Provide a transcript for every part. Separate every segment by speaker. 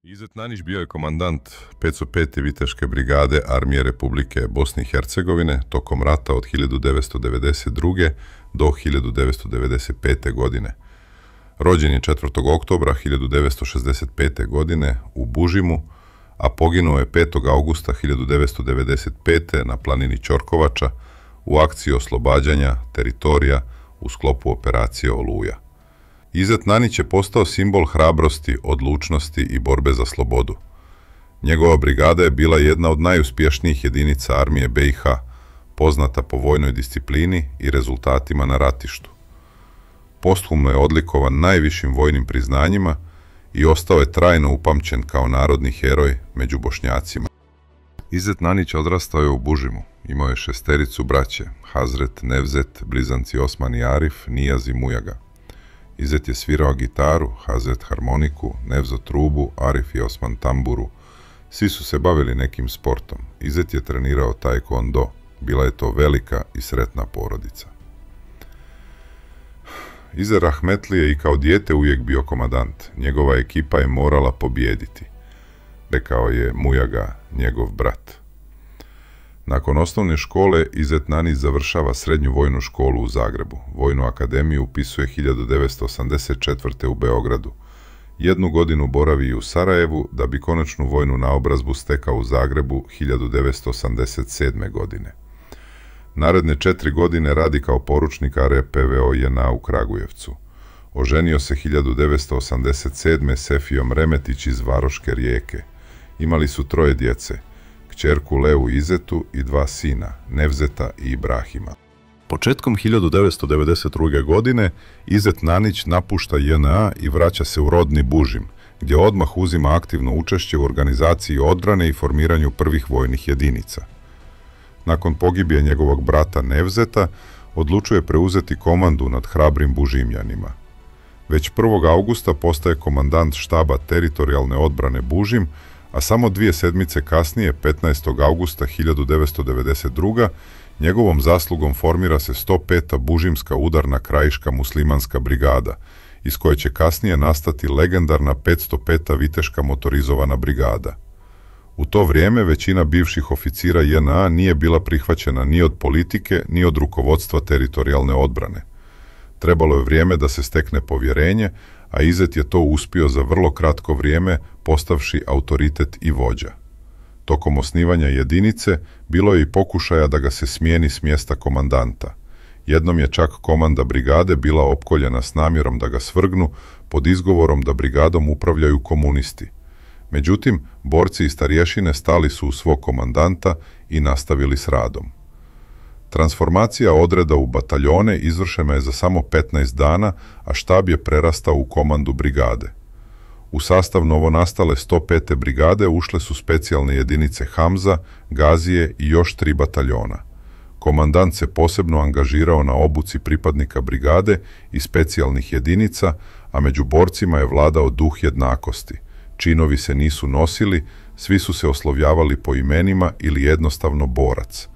Speaker 1: Izet Nanić bio je komandant 505. Viteške brigade Armije Republike Bosne i Hercegovine tokom rata od 1992. do 1995. godine. Rođen je 4. oktobra 1965. godine u Bužimu, a poginuo je 5. augusta 1995. na planini Ćorkovača u akciji oslobađanja teritorija u sklopu operacije Oluja. Izet Nanić je postao simbol hrabrosti, odlučnosti i borbe za slobodu. Njegova brigada je bila jedna od najuspješnijih jedinica armije BiH, poznata po vojnoj disciplini i rezultatima na ratištu. Posthumno je odlikovan najvišim vojnim priznanjima i ostao je trajno upamćen kao narodni heroj među Bošnjacima. Izet Nanić odrastao je u Bužimu. Imao je 6 braće: Hazret, Nevzet, blizanci Osman i Arif, Nijaz i Mujaga. Izet je svirao gitaru, Hazret harmoniku, Nevzo trubu, Arif i Osman tamburu. Svi su se bavili nekim sportom. Izet je trenirao taekwondo. Bila je to velika i sretna porodica. Izet rahmetli je i kao dijete uvijek bio komandant. Njegova ekipa je morala pobijediti, rekao je Mujaga, njegov brat. Nakon osnovne škole Izet Nanić završava srednju vojnu školu u Zagrebu. Vojnu akademiju upisuje 1984. u Beogradu. 1 godinu boravi u Sarajevu da bi konačnu vojnu naobrazbu stekao u Zagrebu 1987. godine. Naredne 4 godine radi kao poručnik RPVO JNA u Kragujevcu. Oženio se 1987. Sefijom Remetić iz Varoške Rijeke. Imali su 3 djece: kćerku Levu Izetu i 2 sina, Nevzeta i Ibrahima. Početkom 1992. godine Izet Nanić napušta JNA i vraća se u rodni Bužim, gdje odmah uzima aktivno učešće u organizaciji odbrane i formiranju prvih vojnih jedinica. Nakon pogibije njegovog brata Nevzeta, odlučuje preuzeti komandu nad hrabrim Bužimljanima. Već 1. augusta postaje komandant štaba teritorijalne odbrane Bužim, a samo 2 sedmice kasnije, 15. augusta 1992. njegovom zaslugom formira se 105. Bužimska udarna krajiška muslimanska brigada, iz koje će kasnije nastati legendarna 505. Viteška motorizovana brigada. U to vrijeme većina bivših oficira JNA nije bila prihvaćena ni od politike, ni od rukovodstva teritorijalne odbrane. Trebalo je vrijeme da se stekne povjerenje, a Izet je to uspio za vrlo kratko vrijeme, postavši autoritet i vođa. Tokom osnivanja jedinice bilo je i pokušaja da ga se smijeni s mjesta komandanta. Jednom je čak komanda brigade bila opkoljena s namjerom da ga svrgnu pod izgovorom da brigadom upravljaju komunisti. Međutim, borci i starješine stali su uz svog komandanta i nastavili s radom. Transformacija odreda u bataljone izvršena je za samo 15 dana, a štab je prerastao u komandu brigade. U sastav novonastale 105. brigade ušle su specijalne jedinice Hamza, Gazije i još 3 bataljona. Komandant se posebno angažirao na obuci pripadnika brigade i specijalnih jedinica, a među borcima je vladao duh jednakosti. Činovi se nisu nosili, svi su se oslovljavali po imenima ili jednostavno borac.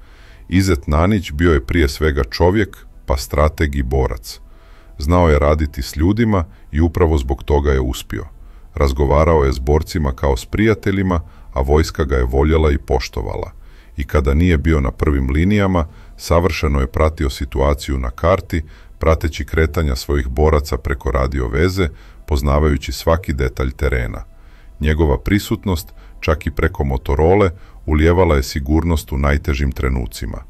Speaker 1: Izet Nanić bio je prije svega čovjek, pa strateg i borac. Znao je raditi s ljudima i upravo zbog toga je uspio. Razgovarao je s borcima kao s prijateljima, a vojska ga je voljela i poštovala. I kada nije bio na prvim linijama, savršeno je pratio situaciju na karti, prateći kretanja svojih boraca preko radio veze, poznavajući svaki detalj terena. Njegova prisutnost, čak i preko Motorole, ulijevala je sigurnost u najtežim trenucima.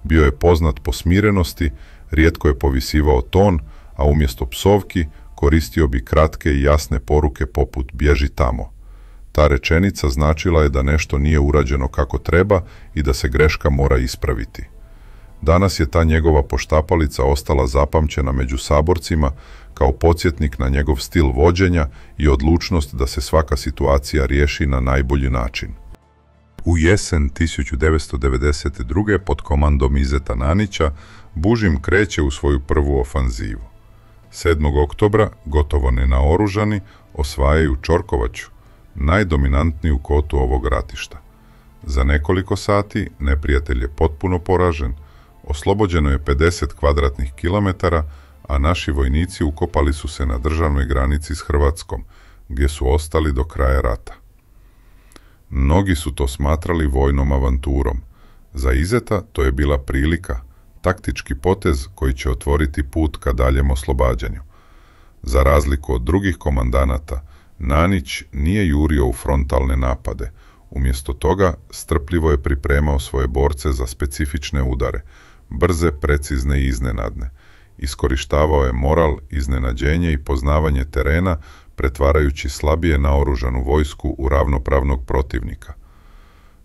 Speaker 1: Bio je poznat po smirenosti, rijetko je povisivao ton, a umjesto psovki koristio bi kratke i jasne poruke poput "bježi tamo". Ta rečenica značila je da nešto nije urađeno kako treba i da se greška mora ispraviti. Danas je ta njegova poštapalica ostala zapamćena među saborcima kao podsjetnik na njegov stil vođenja i odlučnost da se svaka situacija riješi na najbolji način. U jesen 1992. pod komandom Izeta Nanića Bužim kreće u svoju prvu ofanzivu. 7. oktobra, gotovo nenaoružani, osvajaju Ćorkovaču, najdominantniju kotu ovog ratišta. Za nekoliko sati neprijatelj je potpuno poražen, oslobođeno je 50 kvadratnih kilometara, a naši vojnici ukopali su se na državnoj granici s Hrvatskom, gdje su ostali do kraja rata. Mnogi su to smatrali vojnom avanturom. Za Izeta to je bila prilika, taktički potez koji će otvoriti put ka daljem oslobađanju. Za razliku od drugih komandanata, Nanić nije jurio u frontalne napade. Umjesto toga, strpljivo je pripremao svoje borce za specifične udare, brze, precizne i iznenadne. Iskorištavao je moral, iznenađenje i poznavanje terena, pretvarajući slabije naoružanu vojsku u ravnopravnog protivnika.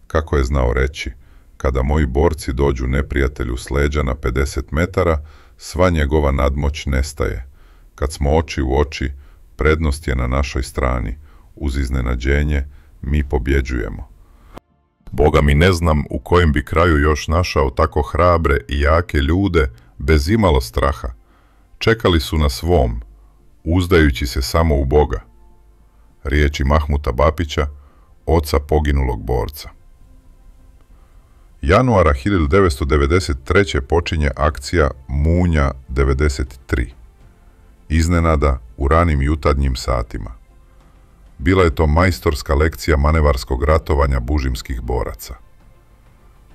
Speaker 1: Kako je znao reći, kada moji borci dođu neprijatelju s leđa na 50 metara, sva njegova nadmoć nestaje. Kad smo oči u oči, prednost je na našoj strani. Uz iznenađenje, mi pobjeđujemo. Boga mi ne znam u kojem bi kraju još našao tako hrabre i jake ljude bez imalo straha. Čekali su na svom, uzdajući se samo u Boga. Riječi Mahmuta Bapića, oca poginulog borca. Januara 1993. počinje akcija Munja 93. Iznenada u ranim jutarnjim satima. Bila je to majstorska lekcija manevarskog ratovanja bužimskih boraca.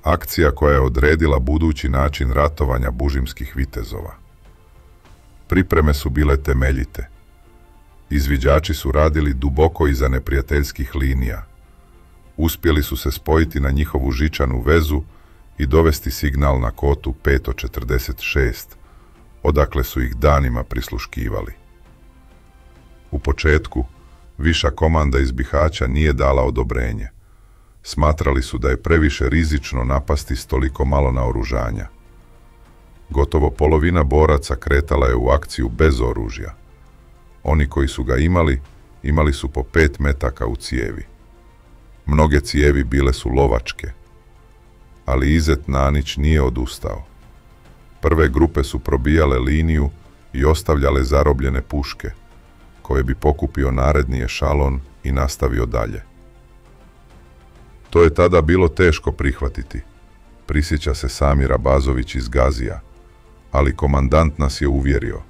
Speaker 1: Akcija koja je odredila budući način ratovanja bužimskih vitezova. Pripreme su bile temeljite. Izviđači su radili duboko iza neprijateljskih linija. Uspjeli su se spojiti na njihovu žičanu vezu i dovesti signal na kotu 546, odakle su ih danima prisluškivali. U početku, viša komanda iz Bihaća nije dala odobrenje. Smatrali su da je previše rizično napasti s toliko malo naoružanja. Gotovo polovina boraca kretala je u akciju bez oružja. Oni koji su ga imali su po 5 metaka u cijevi. Mnoge cijevi bile su lovačke, ali Izet Nanić nije odustao. Prve grupe su probijale liniju i ostavljale zarobljene puške, koje bi pokupio naredni ešalon i nastavio dalje. To je tada bilo teško prihvatiti, prisjeća se Samir Abazović iz Gazija, ali komandant nas je uvjerio.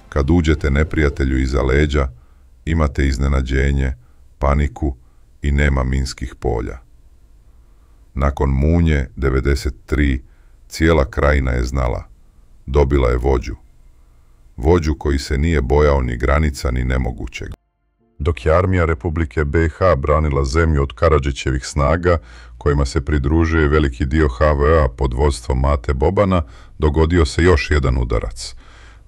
Speaker 1: Kad uđete neprijatelju iza leđa, imate iznenađenje, paniku i nema minskih polja. Nakon Munje 93, cijela krajina je znala, dobila je vođu. Vođu koji se nije bojao ni granica ni nemogućeg. Dok je armija Republike BiH branila zemlju od Karadžićevih snaga, kojima se pridružuje veliki dio HVA pod vodstvom Mate Bobana, dogodio se još jedan udarac.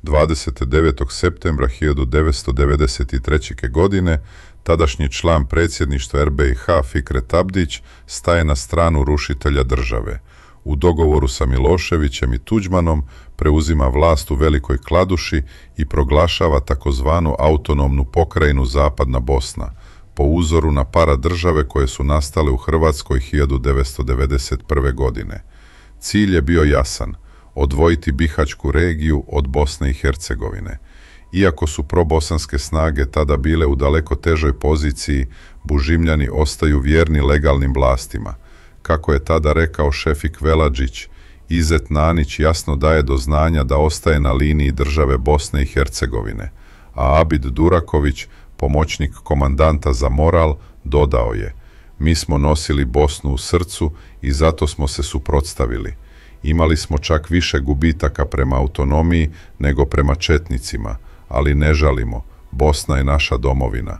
Speaker 1: 29. septembra 1993. godine tadašnji član predsjedništva RBiH Fikret Abdić staje na stranu rušitelja države. U dogovoru sa Miloševićem i Tuđmanom preuzima vlast u Velikoj Kladuši i proglašava takozvanu autonomnu pokrajinu Zapadna Bosna, po uzoru na paradržave koje su nastale u Hrvatskoj 1991. godine. Cilj je bio jasan, odvojiti Bihaćku regiju od Bosne i Hercegovine. Iako su probosanske snage tada bile u daleko težoj poziciji, Bužimljani ostaju vjerni legalnim vlastima. Kako je tada rekao Šefik Veladžić, Izet Nanić jasno daje do znanja da ostaje na liniji države Bosne i Hercegovine, a Abid Duraković, pomoćnik komandanta za moral, dodao je: mi smo nosili Bosnu u srcu i zato smo se suprotstavili. Imali smo čak više gubitaka prema autonomiji nego prema četnicima, ali ne žalimo, Bosna je naša domovina.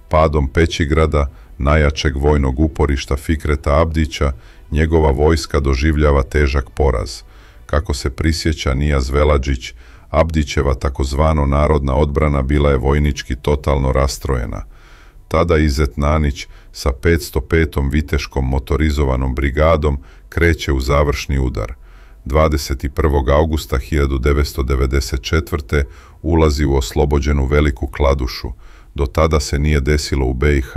Speaker 1: Padom Pećigrada, najjačeg vojnog uporišta Fikreta Abdića, njegova vojska doživljava težak poraz. Kako se prisjeća Nijaz Veladžić, Abdićeva takozvano narodna odbrana bila je vojnički totalno rastrojena. Tada Izet Nanić sa 505. viteškom motorizovanom brigadom kreće u završni udar. 21. augusta 1994. ulazi u oslobođenu Veliku Kladušu. Do tada se nije desilo u BiH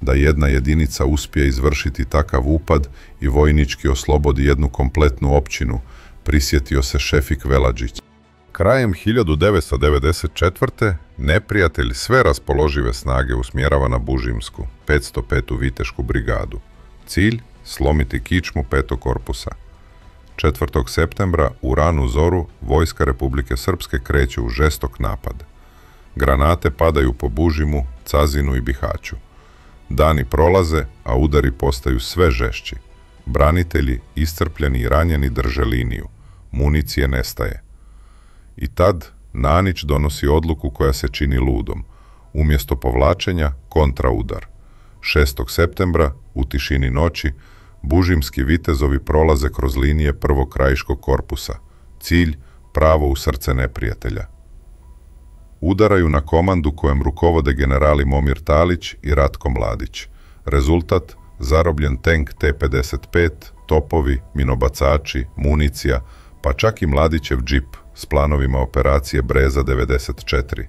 Speaker 1: da jedna jedinica uspije izvršiti takav upad i vojnički oslobodi jednu kompletnu općinu, prisjetio se Šefik Veladžić. Krajem 1994. neprijatelj sve raspoložive snage usmjerava na Bužimsku, 505. vitešku brigadu. Cilj: slomiti kičmu 5. korpusa. 4. septembra u ranu zoru vojska Republike Srpske kreće u žestok napad. Granate padaju po Bužimu, Cazinu i Bihaću. Dani prolaze, a udari postaju sve žešći. Branitelji, iscrpljeni i ranjeni, drže liniju. Municije nestaje. I tad Nanić donosi odluku koja se čini ludom. Umjesto povlačenja, kontraudar. 6. septembra, u tišini noći, bužimski vitezovi prolaze kroz linije prvog krajiškog korpusa. Cilj, pravo u srce neprijatelja. Udaraju na komandu kojem rukovode generali Momir Talić i Ratko Mladić. Rezultat, zarobljen tank T-55, topovi, minobacači, municija, pa čak i Mladićev džip s planovima operacije Breza 94.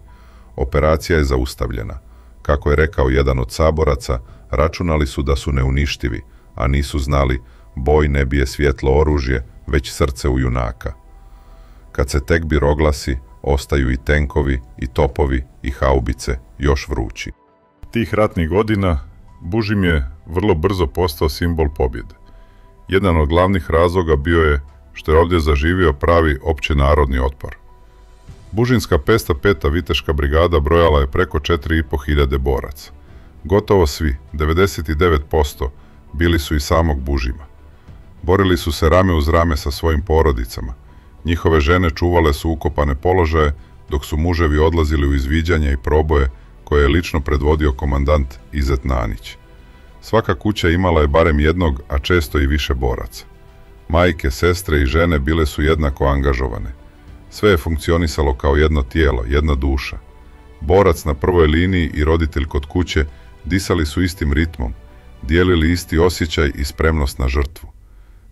Speaker 1: Operacija je zaustavljena. Kako je rekao jedan od saboraca, računali su da su neuništivi, a nisu znali, boj ne bije svjetlo oružje, već srce u junaka. Kad se tekbir oglasi, ostaju i tenkovi, i topovi, i haubice još vrući.
Speaker 2: Tih ratnih godina Bužim je vrlo brzo postao simbol pobjede. Jedan od glavnih razloga bio je što je ovdje zaživio pravi općenarodni otpor. Bužinska 505. viteška brigada brojala je preko 4.500 boraca. Gotovo svi, 99%, bili su iz samog Bužima. Borili su se rame uz rame sa svojim porodicama. Njihove žene čuvale su ukopane položaje, dok su muževi odlazili u izviđanje i proboje koje je lično predvodio komandant Izet Nanić. Svaka kuća imala je barem jednog, a često i više boraca. Majke, sestre i žene bile su jednako angažovane. Sve je funkcionisalo kao jedno tijelo, jedna duša. Borac na prvoj liniji i roditelj kod kuće disali su istim ritmom, dijelili isti osjećaj i spremnost na žrtvu.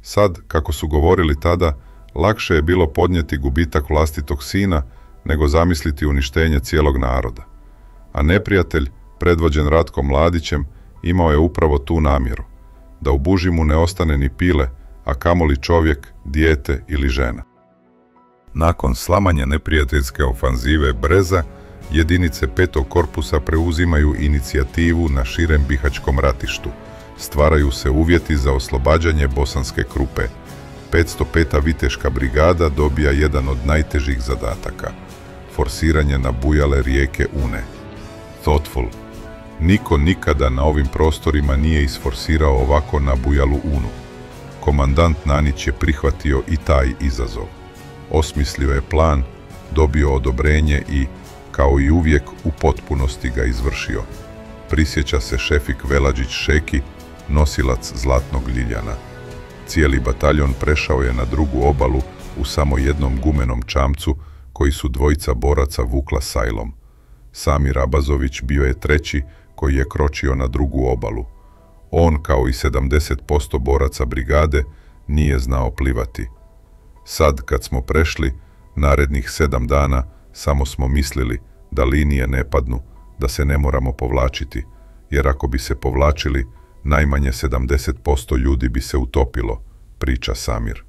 Speaker 2: Sad, kako su govorili tada, lakše je bilo podnijeti gubitak vlastitog sina nego zamisliti uništenje cijelog naroda. A neprijatelj, predvođen Ratkom Mladićem, imao je upravo tu namjeru, da u Bužimu ne ostane ni pile, a kamoli čovjek, dijete ili žena.
Speaker 1: Nakon slamanja neprijateljske ofanzive Breza, jedinice 5. korpusa preuzimaju inicijativu na širem bihaćkom ratištu. Stvaraju se uvjeti za oslobađanje Bosanske Krupe. 505. viteška brigada dobija jedan od najtežih zadataka. Forsiranje nabujale rijeke Une. Thoughtful. Niko nikada na ovim prostorima nije isforsirao ovako nabujalu Unu. Komandant Nanić je prihvatio i taj izazov. Osmislio je plan, dobio odobrenje i, kao i uvijek, u potpunosti ga izvršio. Prisjeća se Šefik Veladžić Šeki, nosilac Zlatnog Ljiljana. Cijeli bataljon prešao je na drugu obalu u samo jednom gumenom čamcu koji su dvojica boraca vukla sajlom. Samir Abazović bio je treći koji je kročio na drugu obalu. On, kao i 70% boraca brigade, nije znao plivati. Sad, kad smo prešli, narednih 7 dana, samo smo mislili da linije ne padnu, da se ne moramo povlačiti, jer ako bi se povlačili, najmanje 70% ljudi bi se utopilo, priča Samir.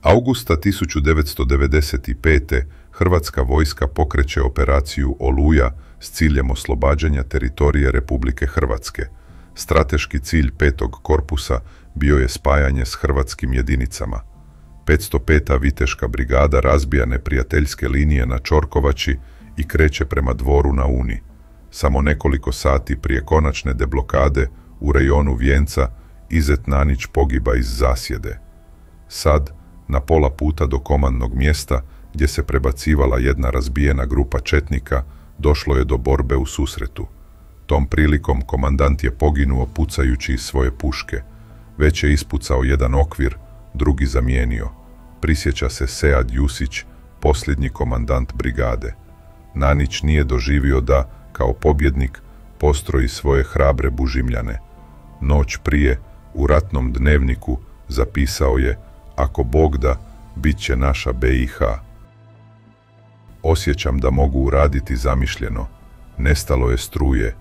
Speaker 1: Augusta 1995. Hrvatska vojska pokreće operaciju Oluja s ciljem oslobađanja teritorije Republike Hrvatske. Strateški cilj 5. korpusa bio je spajanje s hrvatskim jedinicama. 505. viteška brigada razbija neprijateljske linije na Čorkovači i kreće prema Dvoru na Uni. Samo nekoliko sati prije konačne deblokade u rejonu Vijenca Izet Nanić pogiba iz zasjede. Sad, na pola puta do komandnog mjesta, gdje se prebacivala jedna razbijena grupa četnika, došlo je do borbe u susretu. Tom prilikom komandant je poginuo pucajući iz svoje puške. Već je ispucao jedan okvir, drugi zamijenio. Prisjeća se Sead Jusić, posljednji komandant brigade. Nanić nije doživio da, kao pobjednik, postroji svoje hrabre Bužimljane. Noć prije, u ratnom dnevniku, zapisao je: "Ako Bog da, bit će naša BiH. Osjećam da mogu uraditi zamišljeno. Nestalo je struje.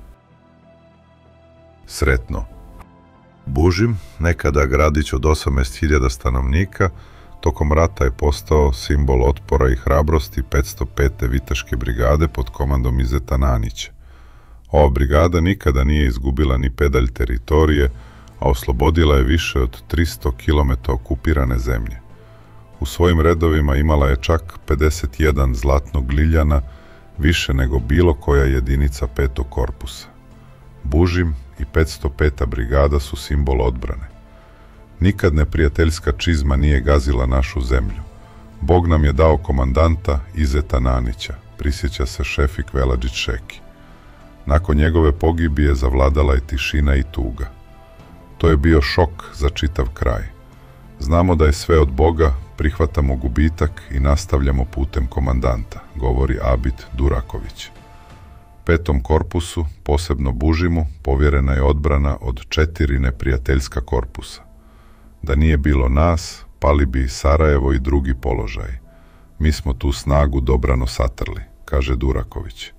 Speaker 1: Sretno." Bužim, nekada gradić od 18.000 stanovnika, tokom rata je postao simbol otpora i hrabrosti 505. viteške brigade pod komandom Izeta Nanića. Ova brigada nikada nije izgubila ni pedalj teritorije, a oslobodila je više od 300 km okupirane zemlje. U svojim redovima imala je čak 51 Zlatnog Ljiljana, više nego bilo koja jedinica 5. korpusa. Bužim i 505. brigada su simbol odbrane. Nikad neprijateljska čizma nije gazila našu zemlju. Bog nam je dao komandanta Izeta Nanića, prisjeća se Šefik Veladžić Šeki. Nakon njegove pogibije zavladala je tišina i tuga. To je bio šok za čitav kraj. Znamo da je sve od Boga, prihvatamo gubitak i nastavljamo putem komandanta, govori Abid Duraković. 5. korpusu, posebno Bužimu, povjerena je odbrana od 4 neprijateljska korpusa. Da nije bilo nas, pali bi i Sarajevo i drugi položaj. Mi smo tu snagu dobrano satrli, kaže Duraković.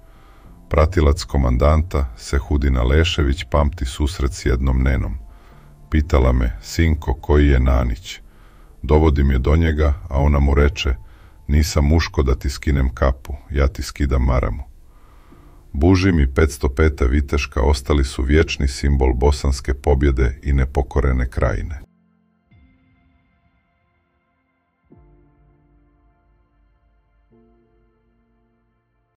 Speaker 1: Pratilac komandanta, Sehudina Lešević, pamti susret s jednom nenom. Pitala me, sinko, koji je Nanić? Dovodim je do njega, a ona mu reče, nisam muško da ti skinem kapu, ja ti skidam maramu. Bužim i 505. viteška ostali su vječni simbol bosanske pobjede i nepokorene krajine.